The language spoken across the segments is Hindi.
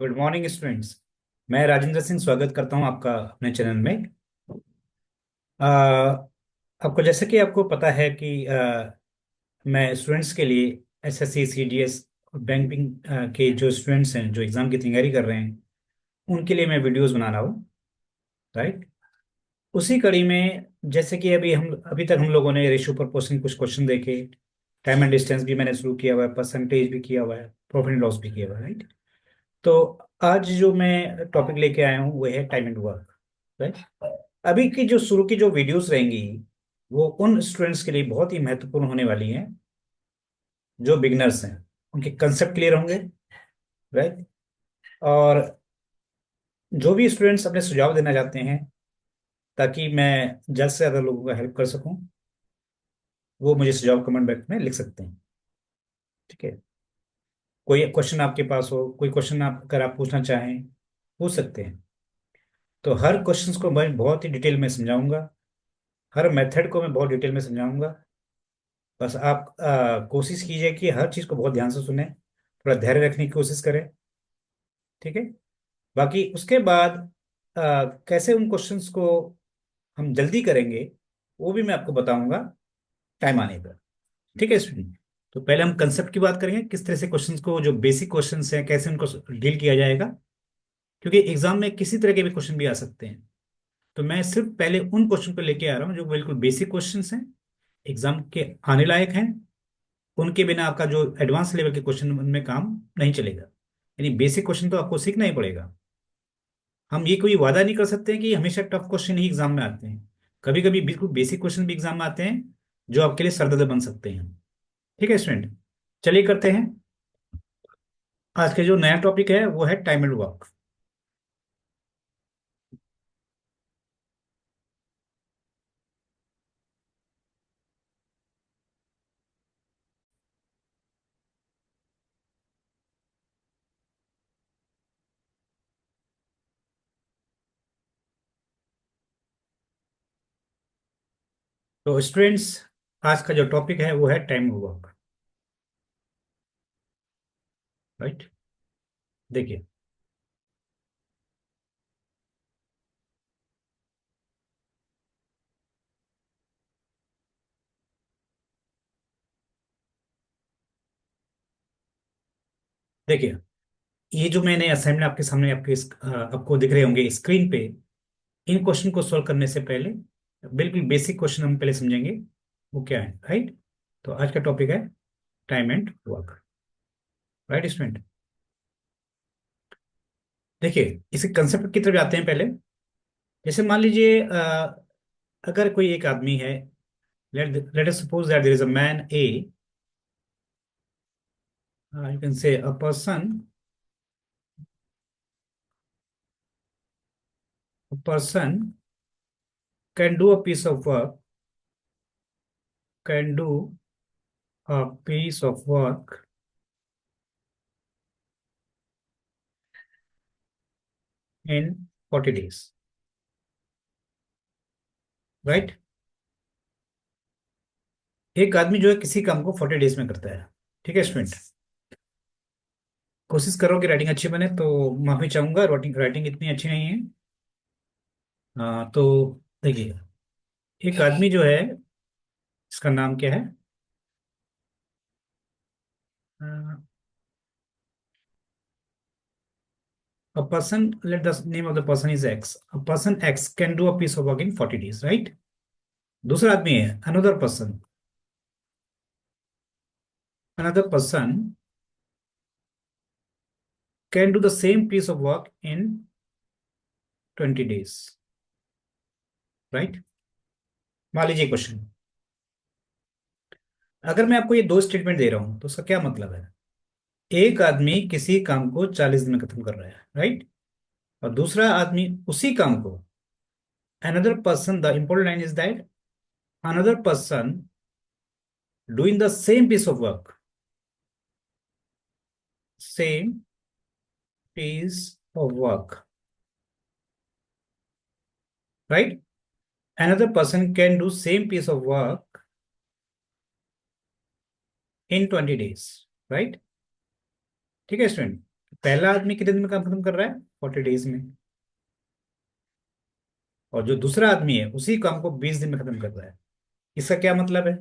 Good morning students. मैं राजेंद्र सिंह स्वागत करता हूं आपका अपने चैनल में। अ, आपको जैसे कि आपको पता है कि मैं स्टूडेंट्स के लिए एसएससी सीडीएस और बैंकिंग के जो स्टूडेंट्स हैं जो एग्ज़ाम की तैयारी कर रहे हैं उनके लिए मैं वीडियोस बना रहा हूँ। राइट। उसी कड़ी में जैसे कि अभी तक हम लोगों ने रेशियो प्रोपोर्शन कुछ क्वेश्चन देखे। टाइम एंड डिस्टेंस भी मैंने शुरू किया हुआ है, परसेंटेज भी किया हुआ है, प्रॉफिट एंड लॉस भी किया हुआ है। राइट। तो आज जो मैं टॉपिक लेके आया हूँ वो है टाइम एंड वर्क। राइट। अभी की जो शुरू की जो वीडियोस रहेंगी वो उन स्टूडेंट्स के लिए बहुत ही महत्वपूर्ण होने वाली हैं जो बिगनर्स हैं। उनके कंसेप्ट क्लियर होंगे। राइट। और जो भी स्टूडेंट्स अपने सुझाव देना चाहते हैं ताकि मैं जल्द से ज़्यादा लोगों का हेल्प कर सकूं, वो मुझे सुझाव कमेंट बॉक्स में लिख सकते हैं। ठीक है। कोई क्वेश्चन आपके पास हो, कोई क्वेश्चन आप अगर आप पूछना चाहें पूछ सकते हैं। तो हर क्वेश्चंस को मैं बहुत ही डिटेल में समझाऊंगा, हर मेथड को मैं बहुत डिटेल में समझाऊंगा। बस आप कोशिश कीजिए कि हर चीज़ को बहुत ध्यान से सुने, थोड़ा धैर्य रखने की कोशिश करें। ठीक है। बाकी उसके बाद कैसे उन क्वेश्चंस को हम जल्दी करेंगे वो भी मैं आपको बताऊंगा टाइम आने पर। ठीक है स्टूडेंट। तो पहले हम कंसेप्ट की बात करेंगे, किस तरह से क्वेश्चंस को, जो बेसिक क्वेश्चंस हैं, कैसे उनको डील किया जाएगा। क्योंकि एग्जाम में किसी तरह के भी क्वेश्चन भी आ सकते हैं। तो मैं सिर्फ पहले उन क्वेश्चन को लेके आ रहा हूँ जो बिल्कुल बेसिक क्वेश्चंस हैं, एग्जाम के आने लायक हैं। उनके बिना आपका जो एडवांस लेवल के क्वेश्चन उनमें काम नहीं चलेगा। यानी बेसिक क्वेश्चन तो आपको सीखना ही पड़ेगा। हम ये कोई वादा नहीं कर सकते कि हमेशा टफ क्वेश्चन ही एग्जाम में आते हैं। कभी कभी बिल्कुल बेसिक क्वेश्चन भी एग्जाम में आते हैं जो आपके लिए सरदर्द बन सकते हैं। ठीक है स्टूडेंट। चलिए करते हैं। आज के जो नया टॉपिक है वो है टाइम एंड वर्क। तो स्टूडेंट्स, आज का जो टॉपिक है वो है टाइम एंड वर्क। राइट। देखिए, देखिए, ये जो मैंने असाइनमेंट आपके सामने आपको दिख रहे होंगे स्क्रीन पे। इन क्वेश्चन को सॉल्व करने से पहले बिल्कुल बेसिक क्वेश्चन हम पहले समझेंगे वो क्या है। राइट। तो आज का टॉपिक है time and work. Right student. देखिए, इसी कंसेप्ट की तरफ आते हैं पहले। जैसे मान लीजिए अगर कोई एक आदमी है, let us suppose that there is a man A, you can say a person can do a piece of work, can do a piece of work in 40 days। Right. एक आदमी जो है किसी काम को 40 डेज में करता है। ठीक है स्टूडेंट। कोशिश करो कि राइटिंग अच्छी बने, तो माफी चाहूंगा, राइटिंग राइटिंग इतनी अच्छी नहीं है। तो देखिए, एक आदमी जो है, इसका नाम क्या है? A person, let the name of the person is X. A person X can do a piece of work in 40 days, right? दूसरा आदमी है another person can do the same piece of work in 20 days, right? मान लीजिए क्वेश्चन, अगर मैं आपको ये दो स्टेटमेंट दे रहा हूं तो उसका क्या मतलब है? एक आदमी किसी काम को 40 दिन में खत्म कर रहा है, राइट? और दूसरा आदमी उसी काम को, another person, the important line is that another person doing the same piece of work, same piece of work, right? Another person can do same piece of work in 20 days, right? ठीक है स्टूडेंट। पहला आदमी कितने दिन में काम खत्म कर रहा है? 40 डेज में। और जो दूसरा आदमी है उसी काम को 20 दिन में खत्म कर रहा है। इसका क्या मतलब है?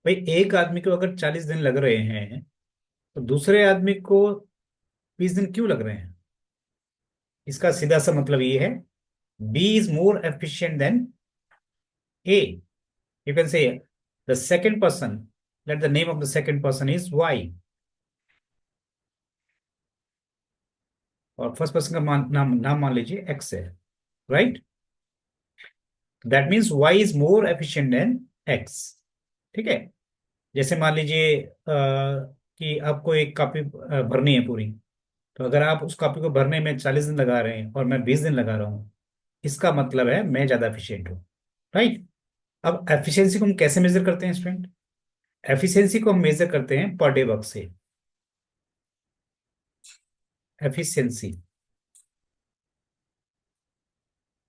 भाई एक आदमी को अगर 40 दिन लग रहे हैं तो दूसरे आदमी को 20 दिन क्यों लग रहे हैं? इसका सीधा सा मतलब ये है, B is more efficient than A. You can say the second person, let the name of the second person is Y, और फर्स्ट पर्सन का नाम नाम मान लीजिए एक्स है, right? That means Y is more efficient than X. ठीक है। जैसे मान लीजिए कि आपको एक कॉपी भरनी है पूरी, तो अगर आप उस कॉपी को भरने में 40 दिन लगा रहे हैं और मैं 20 दिन लगा रहा हूँ, इसका मतलब है मैं ज्यादा एफिशिएंट हूँ, राइट? अब एफिशिएंसी को हम कैसे मेजर करते हैं स्टूडेंट? एफिशिएंसी को हम मेजर करते हैं पर डे वर्क से। एफिशिएंसी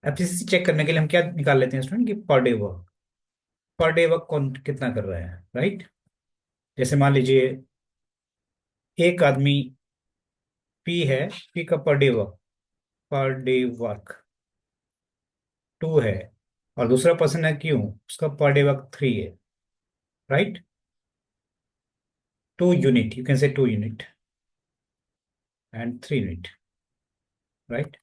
एफिशिएंसी चेक करने के लिए हम क्या निकाल लेते हैं स्टूडेंट, कि पर day work. Per day work कौन कितना कर रहा है, राइट? जैसे मान लीजिए एक आदमी पी है, पी का पर डे वर्क 2 है, और दूसरा पर्सन है क्यू, उसका पर डे वर्क 3 है, राइट? 2 यूनिट, यू कैन से 2 यूनिट एंड 3 यूनिट, राइट?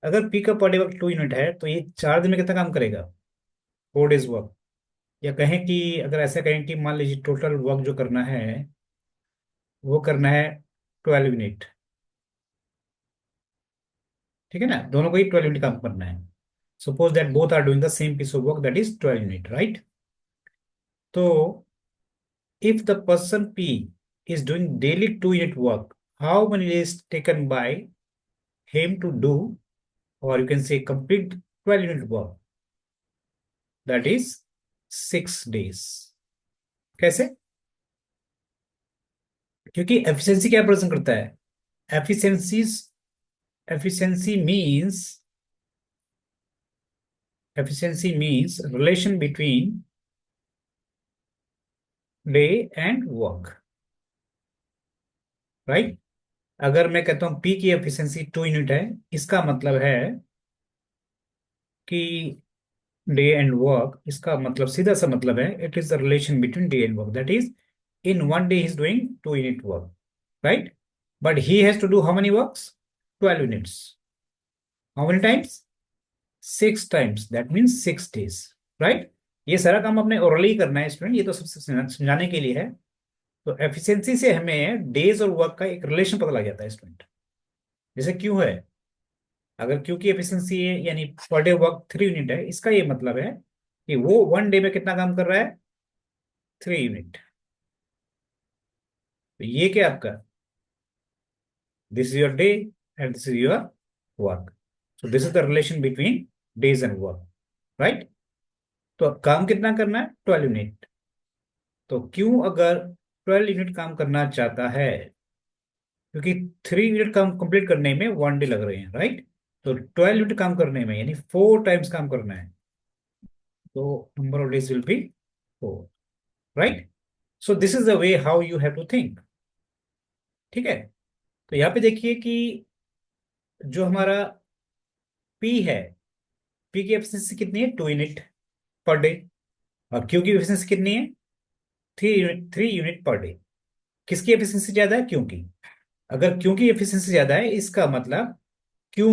अगर पी का पर डे वर्क 2 यूनिट है तो ये 4 दिन में कितना काम करेगा? 4 डेज वर्क। या कहें कि, अगर ऐसा कहें कि मान लीजिए टोटल वर्क जो करना है वो करना है 12 यूनिट। ठीक है ना, दोनों को ही 12 यूनिट काम करना है। Suppose that both are doing the same piece of work, that is 12 unit, right? तो if the person P is doing daily 2 unit work, how many days taken by him to do, or you can say complete 12 unit work? That is 6 days. कैसे? क्योंकि एफिशिएंसी क्या प्रेजेंट करता है? Efficiency efficiency means efficiency means relation between day and work, right? अगर मैं कहता हूं पी की एफिशिएंसी 2 यूनिट है, इसका मतलब है कि डे एंड वर्क, इसका मतलब सीधा सा मतलब है, it is the relation between day and work, that is in one day he is doing 2 unit work, right? But he has to do how many works? 12 units. How many times? 6 times, that means 6 days, right? ये सारा काम अपने ओरली करना है स्टूडेंट, ये तो सबसे समझाने के लिए है। तो एफिशिएंसी से हमें डेज और वर्क का एक रिलेशन पता लग जाता है स्टूडेंट। जैसे क्यों है, अगर क्यू की एफिशिएंसी है यानी पर डे वर्क 3 यूनिट है, इसका ये मतलब है कि वो वन डे में कितना काम कर रहा है? 3 यूनिट। तो ये क्या आपका, this is your day and this is your work. So this is the relation between days and work, right? तो अब काम कितना करना है? 12 यूनिट। तो क्यों अगर 12 यूनिट काम करना चाहता है, क्योंकि 3 यूनिट काम कंप्लीट करने में 1 डे लग रहे हैं, राइट? तो 12 यूनिट काम करने में यानी 4 टाइम्स काम करना है, तो number of days will be 4, right? So this is the way how you have to think. ठीक है। तो यहाँ पे देखिए कि जो हमारा पी है, पी की एफिशिएंसी कितनी है? 2 यूनिट पर डे। और क्यू की एफिशिएंसी कितनी है? 3 यूनिट पर डे। किसकी एफिशिएंसी ज्यादा है? क्यू की। अगर क्यू की एफिशिएंसी ज्यादा है, इसका मतलब क्यू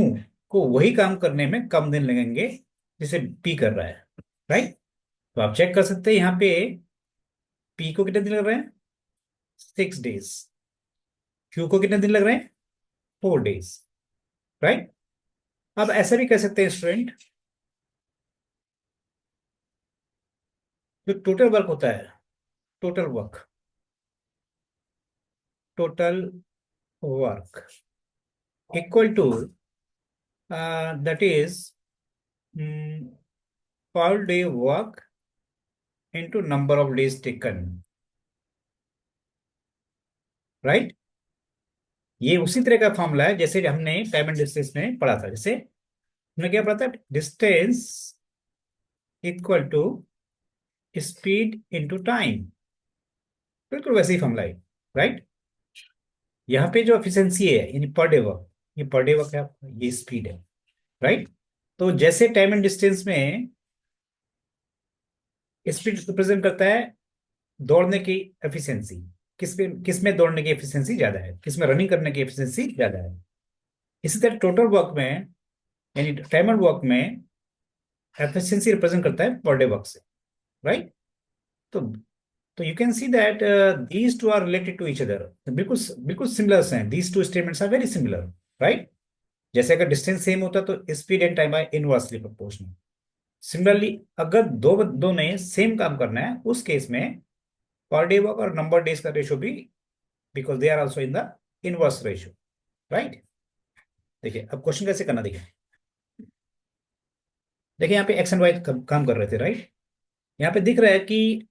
को वही काम करने में कम दिन लगेंगे जिसे पी कर रहा है, राइट? तो आप चेक कर सकते हैं यहाँ पे पी को कितने दिन लग रहे हैं? 6 डेज। क्यू को कितने दिन लग रहे हैं? 4 डेज, राइट? अब ऐसा भी कह सकते हैं स्टूडेंट, जो टोटल वर्क होता है, total work, total work equal to that is per day work into number of days taken, right? ये उसी तरह का फॉर्मूला है जैसे हमने टाइम एंड डिस्टेंस में पढ़ा था। जैसे हमने क्या पढ़ा था? Distance equal to speed into time. बिल्कुल वैसे ही फॉर्मूला है, राइट? यहाँ पे जो एफिशिएंसी है यानी पर डे वर्क, ये पर डे वर्क है आपका, ये स्पीड है, राइट। तो जैसे टाइम एंड डिस्टेंस में स्पीड रिप्रेजेंट करता है दौड़ने की एफिशिएंसी, किस में दौड़ने की एफिशिएंसी ज्यादा है, किस में रनिंग करने की एफिशिएंसी ज्यादा है। इसी तरह टोटल वर्क में यानी टाइम एंड वर्क में एफिशिएंसी रिप्रेजेंट करता है पर डे वर्क से, राइट। तो you can see that these two are related to each other, बिल्कुल बिल्कुल सिमिलर हैं, these two statements are very similar, right. जैसे अगर डिस्टेंस सेम होता तो speed and time are inversely proportional. Similarly अगर दो ने सेम काम करना है उस केस में पर डे वर्क और नंबर डेज का रेशो भी, because they are also in the inverse ratio, right. देखिए अब क्वेश्चन कैसे करना, देखिए। देखिए यहाँ पे एक्स एंड वाई काम कर रहे थे, राइट। यहाँ पे दिख रहा है कि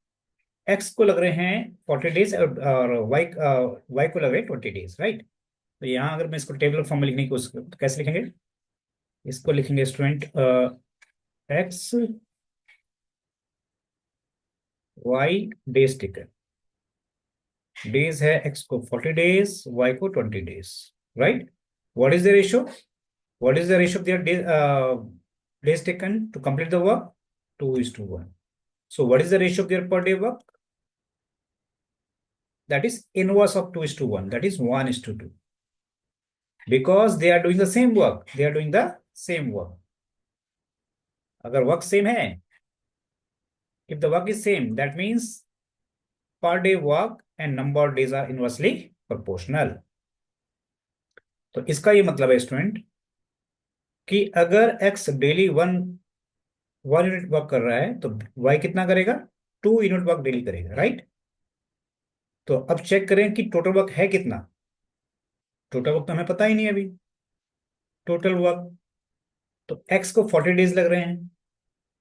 एक्स को लग रहे हैं 40 डेज और वाई को लग रहे हैं 20 डेज, राइट। तो यहाँ अगर मैं इसको टेबलर फॉर्म में लिखने की कोशिश करूँ तो कैसे लिखेंगे, इसको लिखेंगे student X Y days taken, days है एक्स को 40 डेज, वाई को 20 days, right. What is the ratio, what is the ratio of their days taken to complete the work? 2:1. So what is the ratio of their per day work? That is inverse of 2:1. That is 1:2. Because they are doing the same work. They are doing the same work. अगर वर्क सेम है, if the work is same, that means per day work and number of days are inversely proportional. तो इसका ये मतलब है स्टूडेंट कि अगर x daily one one unit work कर रहा है तो y कितना करेगा, 2 यूनिट वर्क डेली करेगा, राइट। तो अब चेक करें कि टोटल वर्क है कितना। टोटल वर्क तो हमें पता ही नहीं है अभी, टोटल वर्क तो x को 40 डेज लग रहे हैं,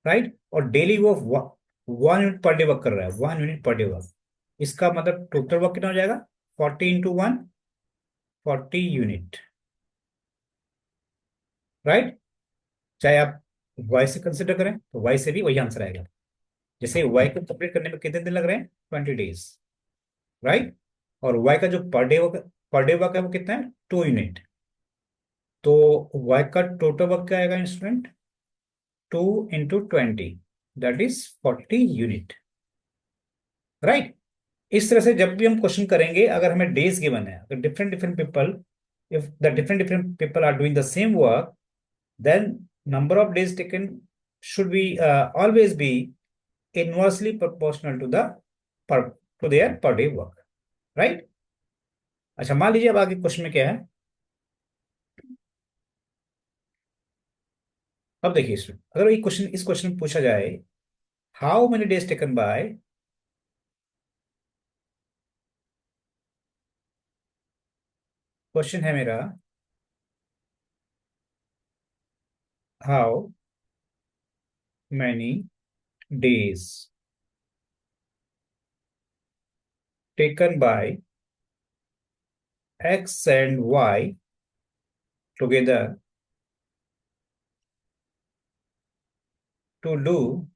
राइट। और डेली वो 1 यूनिट पर डे वर्क कर रहा है, 1 यूनिट पर डे वर्क। इसका मतलब टोटल वर्क कितना हो जाएगा, 40 × 1, 40 यूनिट, राइट। चाहे आप y से कंसिडर करें तो y से भी वही आंसर आएगा। जैसे y को कंप्लीट करने में कितने दिन लग रहे हैं, 20 डेज, राइट। और y का जो पर डे वर्क है वो कितना है, 2 यूनिट। तो y का टोटल वर्क क्या आएगा इंस्टूडेंट, 2 × 20, दैट इज 40 यूनिट, राइट। इस तरह से जब भी हम क्वेश्चन करेंगे, अगर हमें डेज गिवन है, अगर different different people, if the different different people are doing the same work, then number of days taken should be always be inversely proportional to the per to their per day work, right। अच्छा मान लीजिए अब आगे क्वेश्चन में क्या है, अब देखिए अगर ये क्वेश्चन इस क्वेश्चन में पूछा जाए how many days taken by, question है मेरा how many days taken by X and Y together to do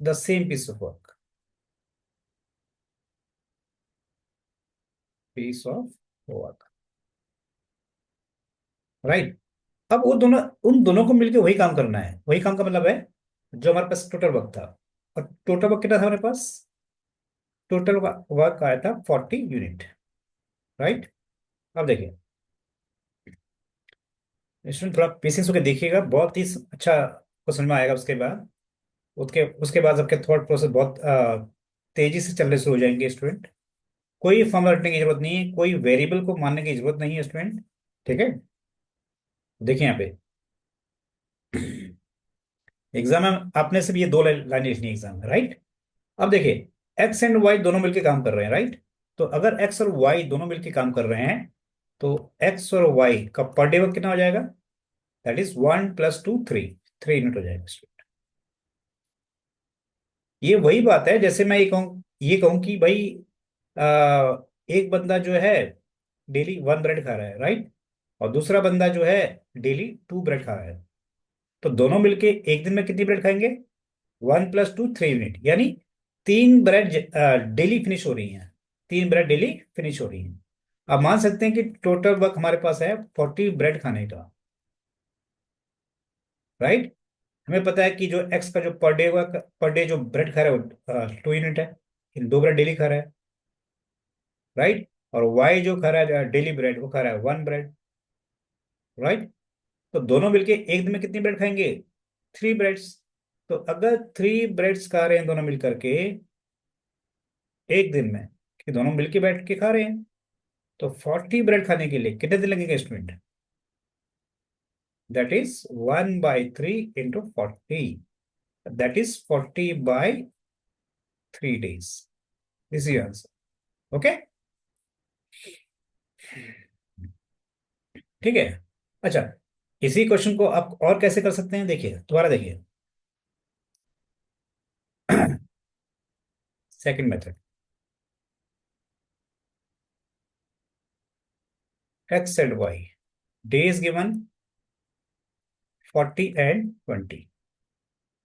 the same piece of work, piece of work, right। अब वो दोनों, उन दोनों को मिलकर वही काम करना है, वही काम का मतलब है जो हमारे पास टोटल वर्क था। और टोटल वर्क कितना था हमारे पास, टोटल वर्क आया था 40 यूनिट, राइट। अब देखिए स्टूडेंट थोड़ा पेशेंस होकर देखिएगा, बहुत ही अच्छा को समझ में आएगा। उसके बाद उसके उसके बाद आपके थॉट प्रोसेस बहुत तेजी से चलने शुरू हो जाएंगे स्टूडेंट। कोई फॉर्मूला रटने की जरूरत नहीं है, कोई वेरिएबल को मानने की जरूरत नहीं है स्टूडेंट, ठीक है। देखिए यहाँ पे एग्जाम में आपने सिर्फ ये दो लाइनें लिखनी है एग्जाम में, राइट। अब देखिए एक्स एंड वाई दोनों मिलकर काम कर रहे हैं, राइट। तो अगर एक्स और वाई दोनों मिलकर काम कर रहे हैं तो एक्स और वाई का पर डे वर्क कितना हो जाएगा, दैट इज 1 + 2 3, 3 यूनिट हो जाएगा स्टूडेंट। ये वही बात है जैसे मैं ये कहूँ कि भाई एक बंदा जो है डेली 1 ब्रेड खा रहा है, राइट। और दूसरा बंदा जो है डेली 2 ब्रेड खा रहा है। तो दोनों मिलके एक दिन में कितनी ब्रेड खाएंगे, 1 + 2 3 यूनिट, यानी 3 ब्रेड डेली फिनिश हो रही हैं। 3 ब्रेड डेली फिनिश हो रही है। अब मान सकते हैं कि टोटल वर्क हमारे पास है 40 ब्रेड खाने का, राइट। हमें पता है कि जो एक्स का जो पर डे जो ब्रेड खा रहा है वो 2 यूनिट है, इन 2 ब्रेड डेली खा रहा है, राइट। और वाई जो खा रहा है डेली ब्रेड, वो खा रहा है 1 ब्रेड, राइट। तो दोनों मिलके एक दिन में कितनी ब्रेड खाएंगे? 3 ब्रेड्स। तो अगर 3 ब्रेड्स खा रहे हैं दोनों मिल करके एक दिन में, कि दोनों मिलके बैठ के खा रहे हैं, तो 40 ब्रेड खाने के लिए कितने दिन लगेंगे student? That is 1/3 into 40, that is 40/3 days। This is answer. Okay, ठीक है। अच्छा, इसी क्वेश्चन को आप और कैसे कर सकते हैं, देखिए दोबारा देखिए। Second method, X and Y, days given 40 and 20।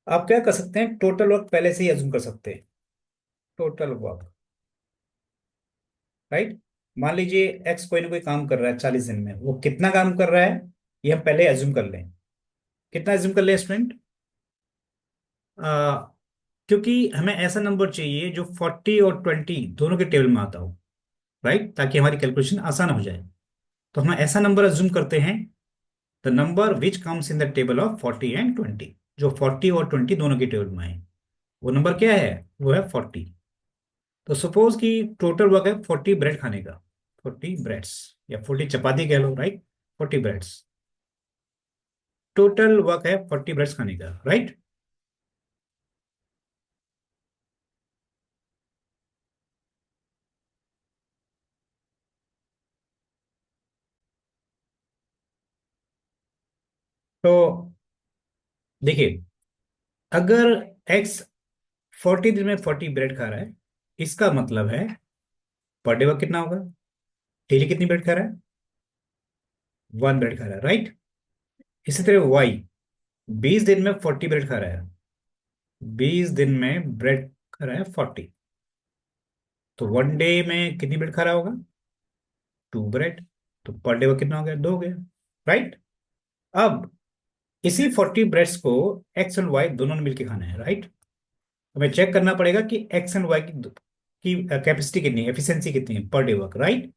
आप क्या कर सकते हैं, टोटल वर्क पहले से ही अज्यूम कर सकते हैं। Total work, right. मान लीजिए एक्स कोई ना कोई काम कर रहा है 40 दिन में, वो कितना काम कर रहा है ये हम पहले अज्यूम कर लें। कितना अज्यूम कर लें स्टूडेंट? आ, क्योंकि हमें ऐसा नंबर चाहिए जो 40 और 20 दोनों के टेबल में आता हो, राइट, ताकि हमारी कैलकुलेशन आसान हो जाए। तो हम ऐसा नंबर अज्यूम करते हैं, the number which comes in the table of 40 and 20, जो 40 और 20 दोनों के टेबल में है, वो नंबर क्या है? वो है 40। तो सपोज कि टोटल वर्क है 40 ब्रेड खाने का, 40 ब्रेड्स, या 40 चपाती कह लो, राइट। 40 ब्रेड्स, टोटल वर्क है 40 ब्रेड्स खाने का, राइट। तो देखिए, अगर एक्स 40 दिन में 40 ब्रेड खा रहा है, इसका मतलब है पर डे वर्क कितना होगा? डेली कितनी ब्रेड खा रहा है? 1 ब्रेड खा रहा है, राइट। इसी तरह वाई 20 दिन में 40 ब्रेड खा रहा है, 20 दिन में ब्रेड खा रहा है 40, तो 1 डे में कितनी ब्रेड खा रहा होगा? 2 ब्रेड। तो पर डे वर्क कितना हो गया? 2 हो गया, राइट। अब इसी 40 ब्रेड्स को एक्स एंड वाई दोनों ने मिलकर खाना है, राइट। हमें चेक करना पड़ेगा कि एक्स एंड वाई की कैपेसिटी कितनी है, एफिशिएंसी कितनी है पर डे वर्क, राइट।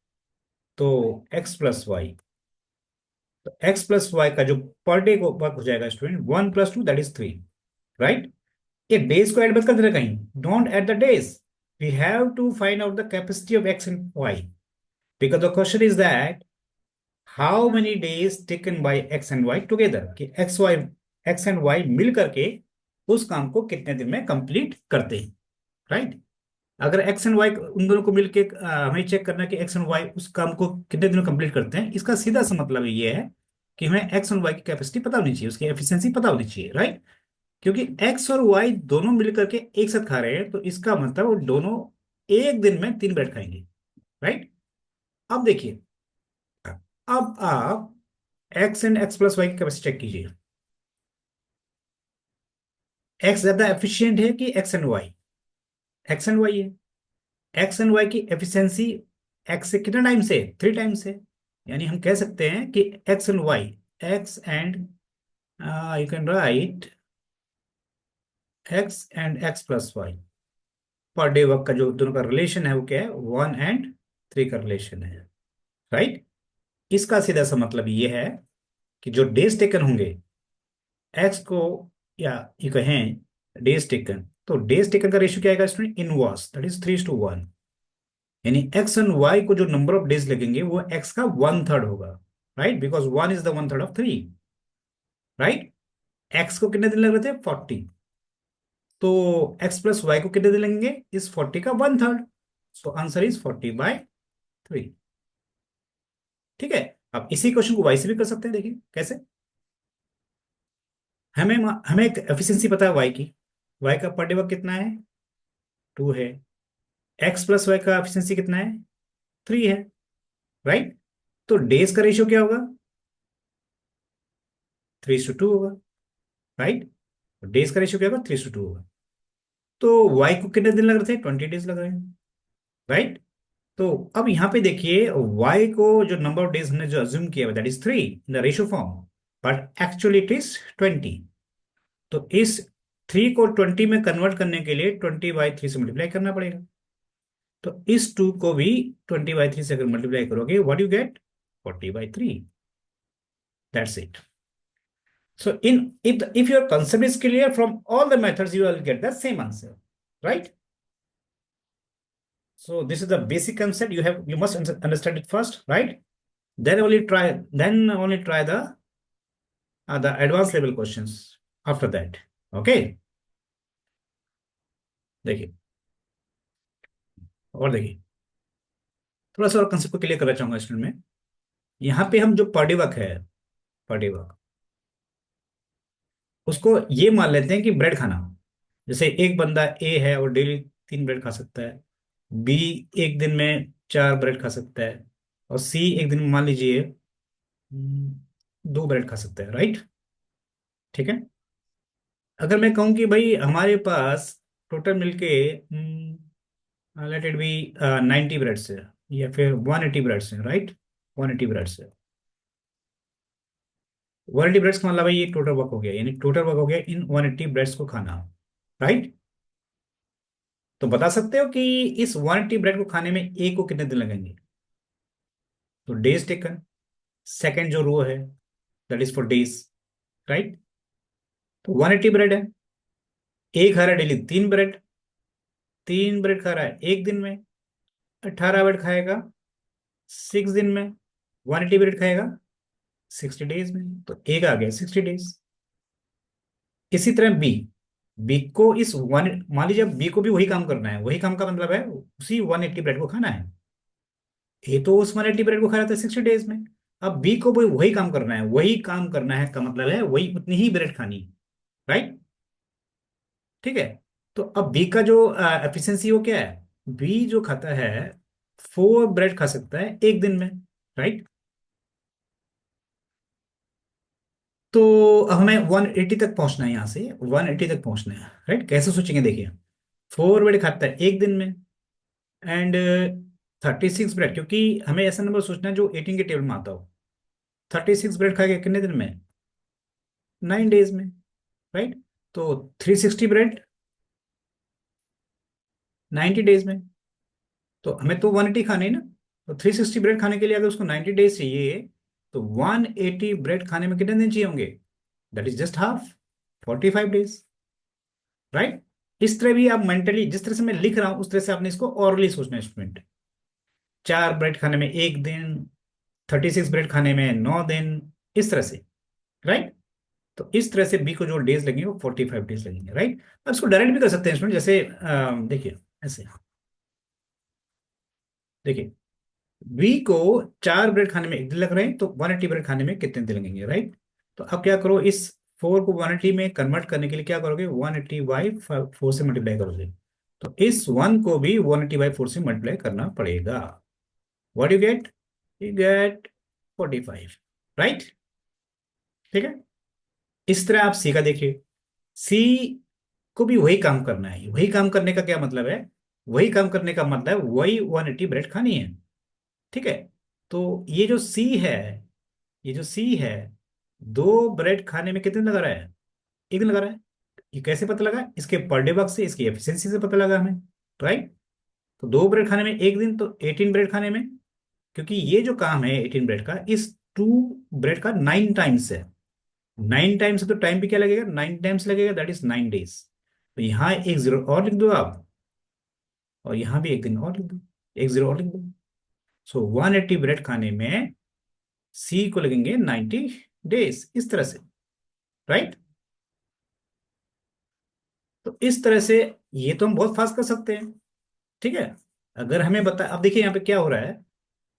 तो x+y, तो x+y का जो पर डे को वर्क हो जाएगा स्टूडेंट 1+2 दैट इज 3, राइट। ये डेज को ऐड मत कर देना कहीं, don't add the days, we have to find out the capacity of X and Y, because the question is that how many days taken by X and Y together, कि एक्स एंड वाई मिल करके उस काम को कितने दिन में कंप्लीट करते हैं, राइट। अगर एक्स एंड वाई उन दोनों को मिलके हमें चेक करना है कि एक्स एंड वाई उस काम को कितने दिन में कंप्लीट करते हैं, इसका सीधा सा मतलब ये है कि हमें एक्स एंड वाई की कैपेसिटी पता होनी चाहिए, उसकी एफिशिएंसी पता होनी चाहिए, राइट। क्योंकि एक्स और वाई दोनों मिल करके एक साथ खा रहे हैं, तो इसका मतलब वो दोनों एक दिन में 3 ब्रेड खाएंगे, राइट। अब देखिए, अब आप एक्स एंड x+y की कैपेसिटी चेक कीजिए। एक्स ज्यादा एफिशिएंट है कि X and Y? X and Y है। एक्स एंड वाई की एफिशिएंसी एक्स से कितना टाइम से? 3 टाइम से। यानी हम कह सकते हैं कि X and Y, X and you can write x+y per day work का जो दोनों का रिलेशन है वो क्या है? 1 and 3 का रिलेशन है, राइट। इसका सीधा सा मतलब ये है कि जो डेज टेकन होंगे एक्स को, या ये कहें डेज टेकन, तो डेज टेकन का रेशियो क्या आएगा स्टूडेंट? Inverse, that is 3:1। यानी एक्स एंड वाई को जो नंबर ऑफ डेज लगेंगे वो एक्स का 1/3 होगा, right, because 1 is the 1/3 of 3, right. X को कितने दिन लग रहे थे? 40। तो x+y को कितने दिन लगेंगे इस 40 का 1/3? So answer is 40/3। ठीक है। अब इसी क्वेश्चन को वाई से भी कर सकते हैं, देखिए कैसे। हमें हमें एक एफिशिएंसी पता है वाई की, वाई का पर डे वर्क कितना है? 2 है। x+y का एफिशिएंसी कितना है? 3 है, राइट। तो डेज का रेशियो क्या होगा? 3:2 होगा, राइट। डेज का रेशियो क्या होगा? 3:2 होगा। तो वाई को कितने दिन लग रहे थे? 20 डेज लग रहे हैं, राइट। तो अब यहाँ पे देखिए y को जो नंबर ऑफ डेज हमने जो अज्यूम किया that is 3 in the ratio form, but actually it is 20। तो इस 3 को 20 में कन्वर्ट करने के लिए 20/3 से मल्टीप्लाई करना पड़ेगा। तो इस 2 को भी 20/3 से अगर मल्टीप्लाई करोगे what you get 40/3। That's it. So if your concept is clear from all the methods, you will get the same answer, right? So this is the basic concept. You must understand it first, right? Then only try the advanced level questions after that. Okay? देखिए, और देखिए, थोड़ा सा और कंसेप्ट को क्लियर करना चाहूंगा स्टूडेंट में। यहाँ पे हम जो पर डे वर्क है, पर डे वर्क, उसको ये मान लेते हैं कि ब्रेड खाना। जैसे एक बंदा ए है और डेली 3 ब्रेड खा सकता है। बी एक दिन में 4 ब्रेड खा सकता है। और सी एक दिन में मान लीजिए 2 ब्रेड खा सकता है, राइट? ठीक है। अगर मैं कहूँ कि भाई हमारे पास टोटल मिलके लेट इट बी 90 ब्रेड्स है, या फिर 180 ब्रेड्स है, राइट? 180 ब्रेड्स है। 180 ब्रेड्स का मतलब भाई ये टोटल वर्क हो गया, यानी टोटल वर्क हो गया इन 180 ब्रेड्स को खाना, राइट? तो बता सकते हो कि इस 180 ब्रेड को खाने में ए को कितने दिन लगेंगे? तो डेज टेकन, सेकेंड जो रो है that is for days, right? तो 180 ब्रेड है, एक खा रहा है डेली 3 ब्रेड, 3 ब्रेड खा रहा है एक दिन में, 18 ब्रेड खाएगा 6 दिन में, 180 ब्रेड खाएगा 60 डेज में, तो एक आ गया 60 डेज। इसी तरह बी, बी को इस वन मान लीजिए बी को भी वही काम करना है, वही काम का मतलब है उसी 180 ब्रेड को खाना है। ए तो उस 180 ब्रेड को खा रहा था 60 डेज में, अब बी को भी वही काम करना है, वही काम करना है का मतलब है वही उतनी ही ब्रेड खानी है, राइट? ठीक है। तो अब बी का जो एफिशिएंसी वो क्या है, बी जो खाता है 4 ब्रेड खा सकता है एक दिन में, राइट? तो अब हमें 180 तक पहुंचना है, यहां से 180 तक पहुंचना है, राइट? कैसे सोचेंगे देखिए, 4 ब्रेड खाता है एक दिन में, एंड 36 ब्रेड, क्योंकि हमें ऐसा नंबर सोचना है जो 18 के टेबल में आता हो। 36 ब्रेड खाएगा कितने दिन में? 9 डेज में, राइट? तो 360 ब्रेड 90 डेज में। तो हमें तो 180 खाने ही ना, तो 360 ब्रेड खाने के लिए अगर उसको 90 डेज चाहिए, तो 180 ब्रेड खाने में कितने दिन चाहिए होंगे? That is just half, 45 days, right? इस तरह भी आप मेंटली, जिस तरह से मैं लिख रहा हूं उस तरह से आपने इसको ओरली सोचना है स्टूडेंट। 4 ब्रेड खाने में एक दिन, 36 ब्रेड खाने में 9 दिन, इस तरह से, राइट? तो इस तरह से बी को जो डेज लगेंगे वो 45 डेज लगेंगे, राइट? अब इसको डायरेक्ट भी कर सकते हैं स्टूडेंट, जैसे देखिए ऐसे, देखिए बी को 4 ब्रेड खाने में एक दिन लग रहे हैं, तो 180 ब्रेड खाने में कितने दिन लगेंगे, राइट? तो अब क्या करो, इस 4 को 180 में कन्वर्ट करने के लिए क्या करोगे, 180/4 से मल्टीप्लाई करोगे। तो इस 1 को भी 180/4 से मल्टीप्लाई करना पड़ेगा। What you get? You get 45, right? ठीक है। इस तरह आप सी का देखिए, सी को भी वही काम करना है। वही काम करने का क्या मतलब है? वही काम करने का मतलब है वही 180 ब्रेड खानी है, ठीक है। तो ये जो सी है 2 ब्रेड खाने में कितने लगा रहा है? एक दिन लगा रहा है। ये कैसे पता लगा? इसके पर डे वर्क से, इसकी एफिशिएंसी से पता लगा हमें, राइट? तो 2 ब्रेड खाने में एक दिन, तो 18 ब्रेड खाने में, क्योंकि ये जो काम है 18 ब्रेड का, इस 2 ब्रेड का 9 टाइम्स है। 9 टाइम्स है तो टाइम भी क्या लगेगा, 9 टाइम्स लगेगा, दैट इज 9 डेज। तो यहाँ एक जीरो और लिख दो आप, और यहाँ भी एक दिन और लिख दो, एक जीरो और लिख दो। सो 180 ब्रेड खाने में सी को लगेंगे 90 डेज, इस तरह से, राइट? तो इस तरह से ये तो हम बहुत फास्ट कर सकते हैं, ठीक है। अगर हमें बता, अब देखिए यहाँ पे क्या हो रहा है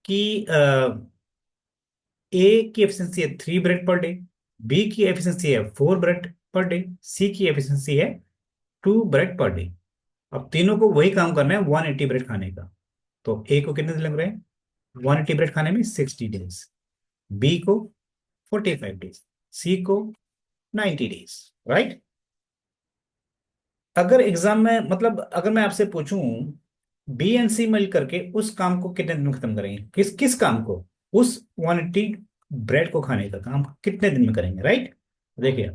कि ए की एफिशिएंसी है 3 ब्रेड पर डे, बी की एफिशिएंसी है 4 ब्रेड पर डे, सी की एफिशिएंसी है 2 ब्रेड पर डे। अब तीनों को वही काम करना है 180 ब्रेड खाने का। तो ए को कितने दिन लग रहे हैं 180 ब्रेड खाने में? 60 डेज। बी को 45 डेज, सी को 90 डेज, राइट? अगर एग्जाम में, मतलब अगर मैं आपसे पूछूं बी एंड सी मिल करके उस काम को कितने दिन में खत्म करेंगे? किस किस काम को? उस 180 ब्रेड को खाने का काम कितने दिन में करेंगे, राइट? देखिए,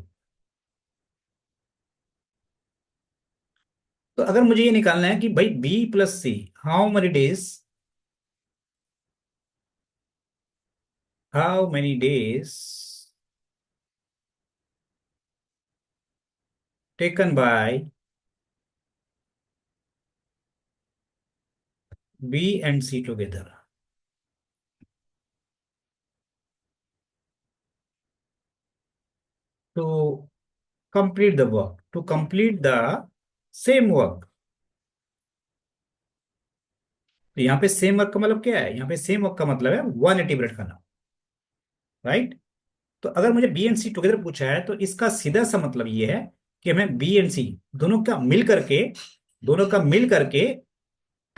तो अगर मुझे ये निकालना है कि भाई B plus C, how many days, how many days taken by B and C together to complete the work, to complete the same work. तो यहाँ पे सेम वर्क का मतलब क्या है? यहाँ पे सेम वर्क का मतलब है 180 ब्रेड खाना, राइट? तो अगर मुझे बी एंड सी टुगेदर पूछा है तो इसका सीधा सा मतलब ये है कि हमें बी एंड सी दोनों का मिल करके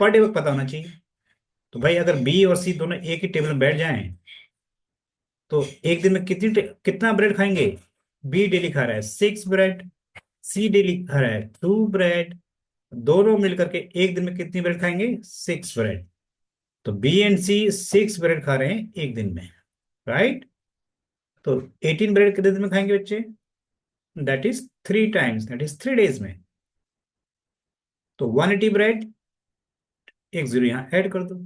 पर डे वक्त पता होना चाहिए। तो भाई अगर बी और सी दोनों एक ही टेबल में बैठ जाएं तो एक दिन में कितना ब्रेड खाएंगे? बी डेली खा रहा है 6 ब्रेड, सी डेली खा रहा है 2 ब्रेड, दोनों मिलकर के एक दिन में कितनी ब्रेड खाएंगे? 6 ब्रेड। तो बी एंड सी 6 ब्रेड खा रहे हैं एक दिन में, राइट? तो 18 ब्रेड कितने दिन में खाएंगे बच्चे? That is 3 times, that is 3 days में। तो 180 ब्रेड, एक जीरो यहाँ ऐड कर दो,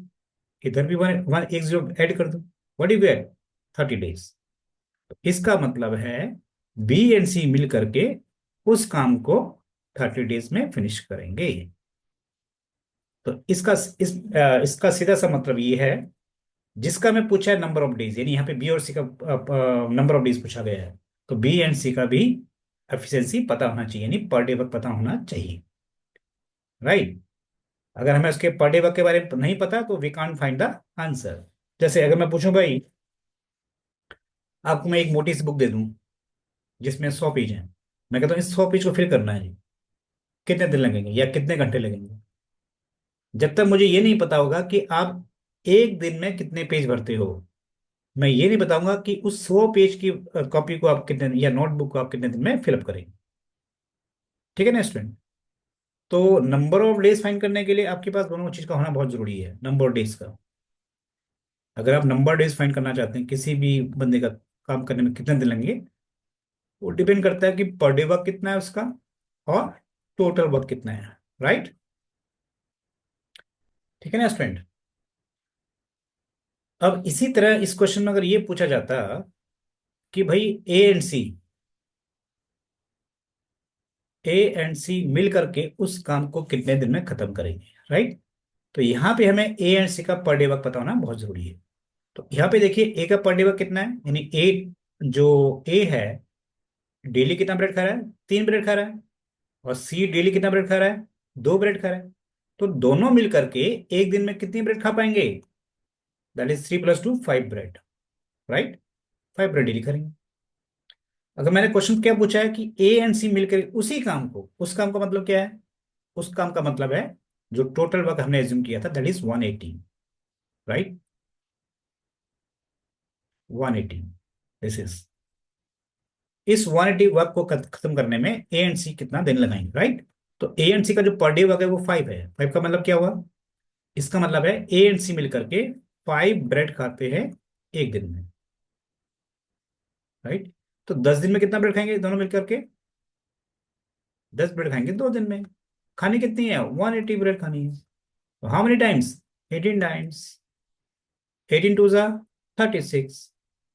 इधर भी वन वन एक जीरो ऐड कर दो, व्हाट यू गेट? 30 डेज। इसका मतलब है बी एंड सी मिल करके उस काम को 30 डेज में फिनिश करेंगे। तो इसका सीधा सा मतलब ये है, जिसका मैं पूछा है नंबर ऑफ डेज, यानी यहाँ पे बी और सी का नंबर ऑफ डेज पूछा गया है, तो बी एंड सी का भी एफिशिएंसी पता होना चाहिए, यानी पर डे वर्क पता होना चाहिए, राइट? अगर हमें उसके पर डे वर्क के बारे में नहीं पता तो we can't find the answer. जैसे अगर मैं पूछूं भाई, आपको मैं एक मोटी सी बुक दे दूं जिसमें 100 पेज हैं, मैं कहता हूँ इस 100 पेज को फिल करना है जी, कितने दिन लगेंगे या कितने घंटे लगेंगे? जब तक मुझे ये नहीं पता होगा कि आप एक दिन में कितने पेज भरते हो, मैं ये नहीं बताऊंगा कि उस 100 पेज की कॉपी को आप कितने या नोटबुक को आप कितने दिन में फिलअप करेंगे। ठीक है ना स्टूडेंट? तो नंबर ऑफ डेज फाइंड करने के लिए आपके पास दोनों चीज का होना बहुत जरूरी है, नंबर ऑफ डेज का। अगर आप नंबर डेज फाइंड करना चाहते हैं किसी भी बंदे का काम करने में कितने दिन लगेंगे, वो डिपेंड करता है कि पर डे वर्क कितना है उसका और टोटल वर्क कितना है, राइट? ठीक है ना स्टूडेंट? अब इसी तरह इस क्वेश्चन में अगर ये पूछा जाता कि भाई ए एंड सी मिल करके उस काम को कितने दिन में खत्म करेंगे, राइट? तो यहाँ पे हमें ए एंड सी का पर डे वर्क पता होना बहुत जरूरी है। तो यहाँ पे देखिए ए का पर डे वर्क कितना है, यानी ए, जो ए है, डेली कितना ब्रेड खा रहा है? 3 ब्रेड खा रहा है। और सी डेली कितना ब्रेड खा रहा है? 2 ब्रेड खा रहा है। तो दोनों मिल करके एक दिन में कितनी ब्रेड खा पाएंगे? That is 3 + 2 5 bread, right? 5 bread daily करेंगे। अगर मैंने क्वेश्चन क्या पूछा है कि ए एंड सी मिलकर उसी काम को, उस काम का मतलब क्या है? उस काम का मतलब है जो टोटल वर्क हमने एज्यूम किया था that is 180, right? 180, this is, इस 180 वर्क को खत्म करने में ए एंड सी कितना दिन लगाएंगे, राइट? तो ए एंड सी का जो पर डे वर्क है वो 5 है। 5 का मतलब क्या हुआ? इसका मतलब है ए एंड सी मिलकर के 5 ब्रेड खाते हैं एक दिन में, राइट? तो 10 दिन में कितना ब्रेड खाएंगे दोनों मिलकर के? 10 ब्रेड खाएंगे 2 दिन में। खानी कितनी है? 180 ब्रेड खानी है। तो हाउ मेनी टाइम्स? 18 टाइम्स। 18 × 2 = 36।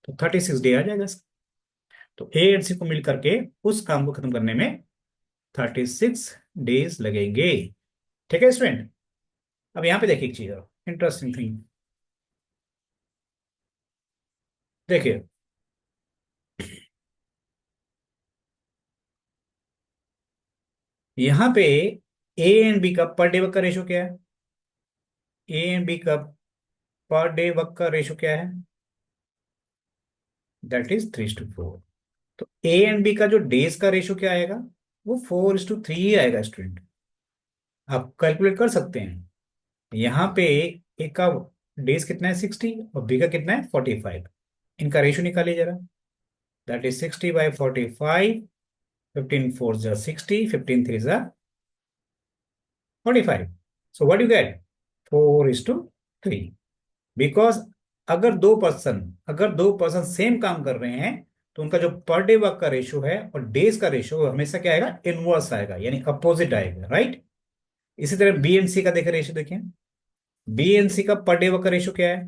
तो 36 डे आ जाएगा इसका। तो ए एंड सी को मिल करके उस काम को खत्म करने में 36 डेज लगेंगे। ठीक है स्टूडेंट? अब यहाँ पे देखिए एक चीज और इंटरेस्टिंग थिंग, देखिए यहाँ पे ए एंड बी का पर डे वर्क का रेशो क्या है? ए एंड बी का पर डे वर्क का रेशो क्या है? That is 3:4। तो ए एंड बी का जो डेज का रेशो क्या आएगा? वो 4:3 ही आएगा स्टूडेंट। आप कैलकुलेट कर सकते हैं। यहाँ पे ए का डेज कितना है 60 और बी का कितना है 45। इनका रेशो निकालिए जरा। That is 60/45। 15 4 = 60, 15 3 = 45। So what you get? 4:3। Because अगर दो पर्सन सेम काम कर रहे हैं तो उनका जो पर डे वर्क का रेशियो है और डेज का रेशियो हमेशा क्या आएगा, इनवर्स आएगा, यानी अपोजिट आएगा, राइट। इसी तरह बीएनसी का देखें रेशियो, देखिए बीएनसी का पर डे वर्क का रेशियो क्या है,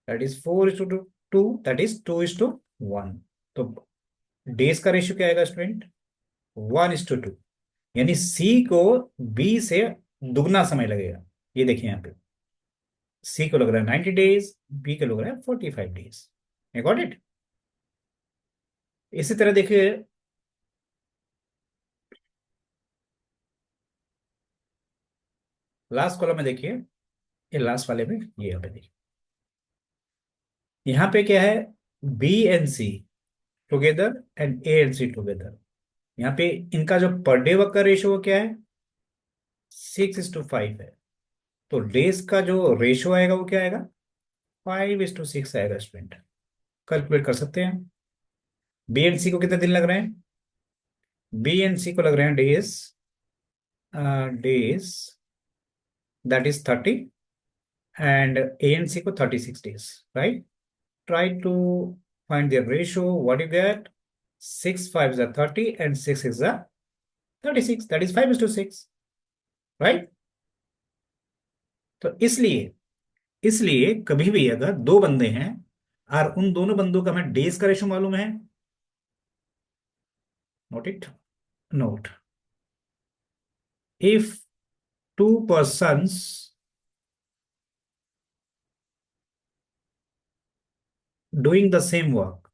दैट इज 4:2, दैट इज 2:1। तो डेज का रेशियो क्या आएगा स्टूडेंट, 1:2, यानी सी को बी से दुगना समय लगेगा। ये देखिए यहाँ पे सी को लग रहा है 90 डेज, बी को लग रहा है 45 डेज। Got it. इसी तरह देखिए लास्ट कॉलम में, देखिए ये लास्ट वाले में, ये यहाँ पे देखिए, यहाँ पे क्या है, B and C together and A and C together. यहाँ पे इनका जो पर डे वर्क का रेशियो क्या है, 6:5 है। तो डेज का जो रेशियो आएगा वो क्या आएगा, 5:6 आएगा स्टूडेंट। कैलकुलेट कर सकते हैं। बी एंड सी को कितने दिन लग रहे हैं, बी एंड सी को लग रहे हैं days, days that is 30, and A and C को 36 days, right. Try to find the ratio. What you get? 6 5 is a 30 and 6 is a 36. That is 5:6. Right? तो इसलिए इसलिए कभी भी अगर दो बंदे हैं और उन दोनों बंदों का हमें डेज का रेशो मालूम है, note it, note, if two persons doing the same work,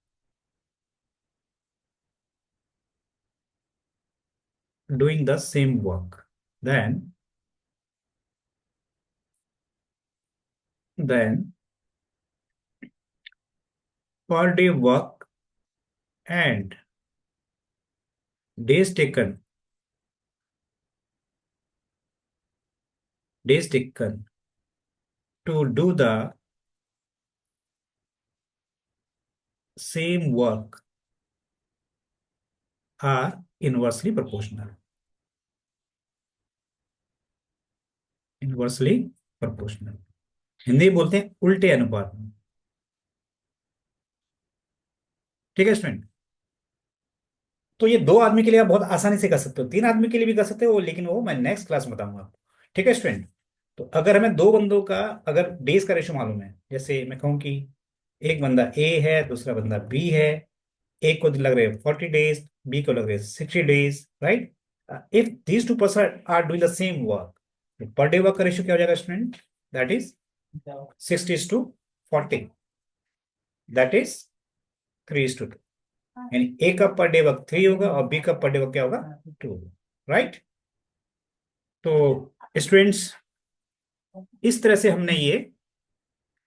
doing the same work, then per day work and days taken, days taken to do the same work are inversely proportional, inversely proportional, Hindi में बोलते हैं उल्टे अनुपात में। ठीक है स्टूडेंट। तो ये दो आदमी के लिए आप बहुत आसानी से कर सकते हो, तीन आदमी के लिए भी कर सकते हो, लेकिन वो मैं नेक्स्ट क्लास में बताऊंगा आपको। ठीक है स्टूडेंट। तो अगर हमें दो बंदों का अगर डेज का रेशो मालूम है, जैसे मैं कहूँ कि एक बंदा ए है, दूसरा बंदा बी है, एक को लग रहे हैं 40 डेज, बी को लग रहे हैं 60 days, right. If these two person are doing the same work, per day work का रेशियो क्या हो जाएगा student, that is 60:40, that is 3:2, यानी ए का पर डे वर्क 3 होगा और बी का पर डे वर्क क्या होगा, 2, राइट। तो स्टूडेंट्स इस तरह से हमने ये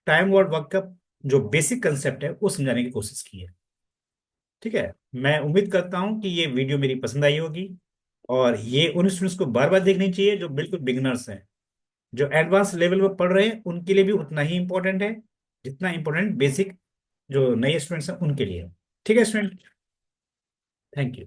टाइम वर्ड वर्क का जो बेसिक कंसेप्ट है वो समझाने की कोशिश की है। ठीक है, मैं उम्मीद करता हूं कि ये वीडियो मेरी पसंद आई होगी, और ये उन स्टूडेंट्स को बार बार देखनी चाहिए जो बिल्कुल बिगिनर्स हैं। जो एडवांस लेवल पर पढ़ रहे हैं उनके लिए भी उतना ही इंपॉर्टेंट है जितना इंपॉर्टेंट बेसिक जो नए स्टूडेंट्स हैं उनके लिए। ठीक है स्टूडेंट, थैंक यू।